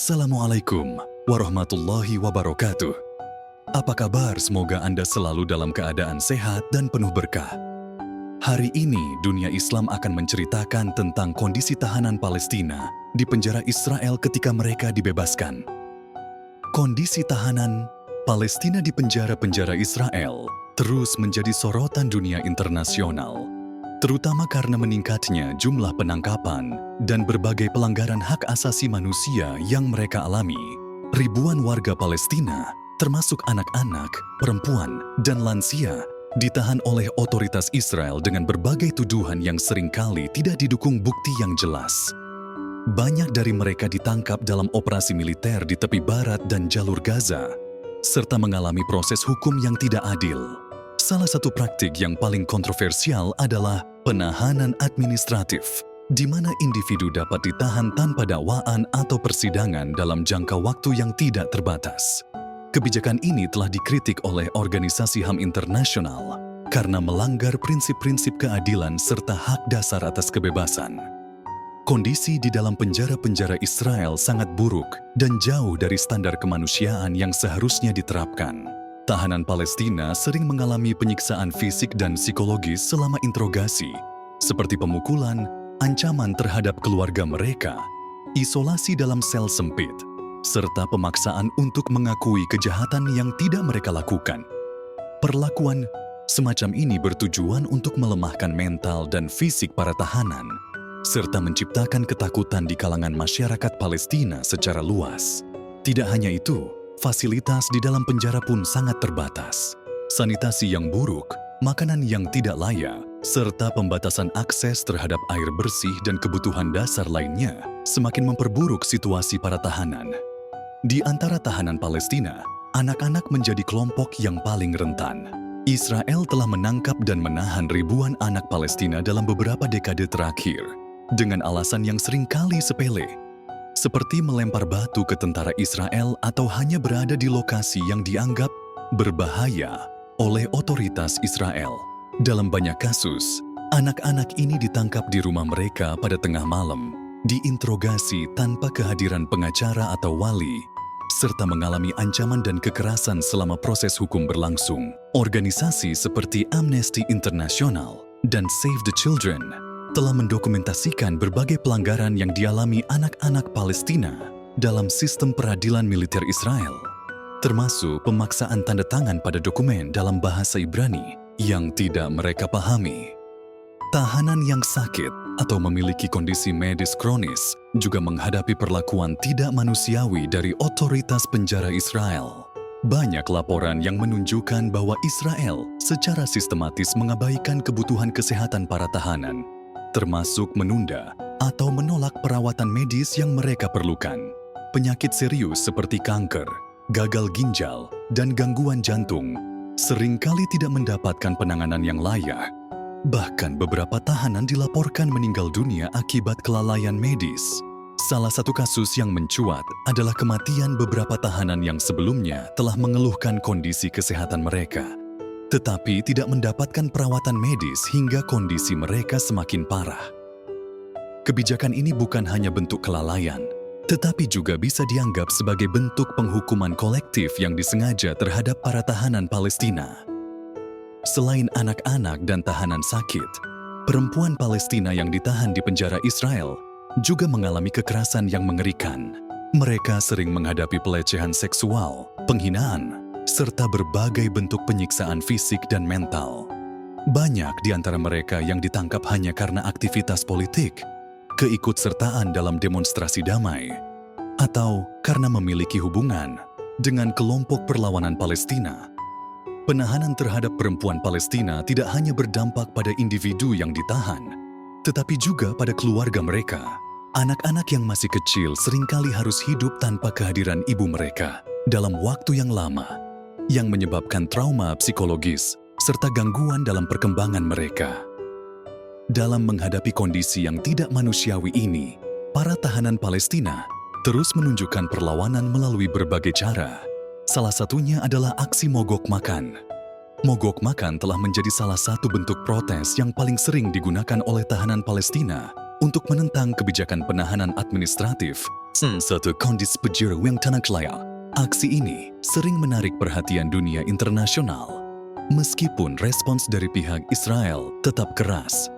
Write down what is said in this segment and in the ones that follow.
Assalamualaikum warahmatullahi wabarakatuh. Apa kabar? Semoga Anda selalu dalam keadaan sehat dan penuh berkah. Hari ini dunia Islam akan menceritakan tentang kondisi tahanan Palestina di penjara Israel ketika mereka dibebaskan. Kondisi tahanan Palestina di penjara-penjara Israel terus menjadi sorotan dunia internasional, terutama karena meningkatnya jumlah penangkapan dan berbagai pelanggaran hak asasi manusia yang mereka alami. Ribuan warga Palestina, termasuk anak-anak, perempuan, dan lansia, ditahan oleh otoritas Israel dengan berbagai tuduhan yang seringkali tidak didukung bukti yang jelas. Banyak dari mereka ditangkap dalam operasi militer di tepi barat dan jalur Gaza, serta mengalami proses hukum yang tidak adil. Salah satu praktik yang paling kontroversial adalah penahanan administratif, di mana individu dapat ditahan tanpa dakwaan atau persidangan dalam jangka waktu yang tidak terbatas. Kebijakan ini telah dikritik oleh organisasi HAM internasional karena melanggar prinsip-prinsip keadilan serta hak dasar atas kebebasan. Kondisi di dalam penjara-penjara Israel sangat buruk dan jauh dari standar kemanusiaan yang seharusnya diterapkan. Tahanan Palestina sering mengalami penyiksaan fisik dan psikologis selama interogasi, seperti pemukulan, ancaman terhadap keluarga mereka, isolasi dalam sel sempit, serta pemaksaan untuk mengakui kejahatan yang tidak mereka lakukan. Perlakuan semacam ini bertujuan untuk melemahkan mental dan fisik para tahanan, serta menciptakan ketakutan di kalangan masyarakat Palestina secara luas. Tidak hanya itu, fasilitas di dalam penjara pun sangat terbatas. Sanitasi yang buruk, makanan yang tidak layak, serta pembatasan akses terhadap air bersih dan kebutuhan dasar lainnya semakin memperburuk situasi para tahanan. Di antara tahanan Palestina, anak-anak menjadi kelompok yang paling rentan. Israel telah menangkap dan menahan ribuan anak Palestina dalam beberapa dekade terakhir, dengan alasan yang seringkali sepele, seperti melempar batu ke tentara Israel atau hanya berada di lokasi yang dianggap berbahaya oleh otoritas Israel. Dalam banyak kasus, anak-anak ini ditangkap di rumah mereka pada tengah malam, diinterogasi tanpa kehadiran pengacara atau wali, serta mengalami ancaman dan kekerasan selama proses hukum berlangsung. Organisasi seperti Amnesty International dan Save the Children telah mendokumentasikan berbagai pelanggaran yang dialami anak-anak Palestina dalam sistem peradilan militer Israel, termasuk pemaksaan tanda tangan pada dokumen dalam bahasa Ibrani yang tidak mereka pahami. Tahanan yang sakit atau memiliki kondisi medis kronis juga menghadapi perlakuan tidak manusiawi dari otoritas penjara Israel. Banyak laporan yang menunjukkan bahwa Israel secara sistematis mengabaikan kebutuhan kesehatan para tahanan, termasuk menunda atau menolak perawatan medis yang mereka perlukan. Penyakit serius seperti kanker, gagal ginjal, dan gangguan jantung seringkali tidak mendapatkan penanganan yang layak. Bahkan beberapa tahanan dilaporkan meninggal dunia akibat kelalaian medis. Salah satu kasus yang mencuat adalah kematian beberapa tahanan yang sebelumnya telah mengeluhkan kondisi kesehatan mereka, tetapi tidak mendapatkan perawatan medis hingga kondisi mereka semakin parah. Kebijakan ini bukan hanya bentuk kelalaian, tetapi juga bisa dianggap sebagai bentuk penghukuman kolektif yang disengaja terhadap para tahanan Palestina. Selain anak-anak dan tahanan sakit, perempuan Palestina yang ditahan di penjara Israel juga mengalami kekerasan yang mengerikan. Mereka sering menghadapi pelecehan seksual, penghinaan, serta berbagai bentuk penyiksaan fisik dan mental. Banyak di antara mereka yang ditangkap hanya karena aktivitas politik, keikutsertaan dalam demonstrasi damai, atau karena memiliki hubungan dengan kelompok perlawanan Palestina. Penahanan terhadap perempuan Palestina tidak hanya berdampak pada individu yang ditahan, tetapi juga pada keluarga mereka. Anak-anak yang masih kecil seringkali harus hidup tanpa kehadiran ibu mereka dalam waktu yang lama, yang menyebabkan trauma psikologis serta gangguan dalam perkembangan mereka. Dalam menghadapi kondisi yang tidak manusiawi ini, para tahanan Palestina terus menunjukkan perlawanan melalui berbagai cara. Salah satunya adalah aksi mogok makan. Mogok makan telah menjadi salah satu bentuk protes yang paling sering digunakan oleh tahanan Palestina untuk menentang kebijakan penahanan administratif Satu kondisi pejuru yang tanah kelaya. Aksi ini sering menarik perhatian dunia internasional. Meskipun respons dari pihak Israel tetap keras.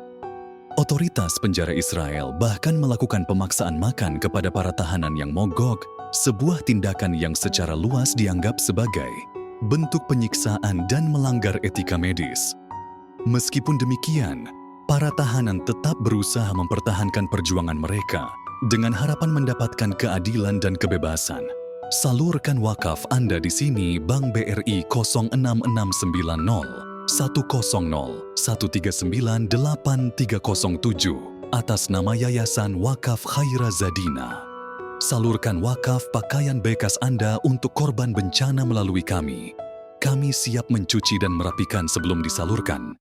Otoritas penjara Israel bahkan melakukan pemaksaan makan kepada para tahanan yang mogok, sebuah tindakan yang secara luas dianggap sebagai bentuk penyiksaan dan melanggar etika medis. Meskipun demikian, para tahanan tetap berusaha mempertahankan perjuangan mereka dengan harapan mendapatkan keadilan dan kebebasan. Salurkan wakaf Anda di sini Bank BRI 06690 100 139 8307 atas nama Yayasan Wakaf Khaira Zadina. Salurkan wakaf pakaian bekas Anda untuk korban bencana melalui kami. Kami siap mencuci dan merapikan sebelum disalurkan.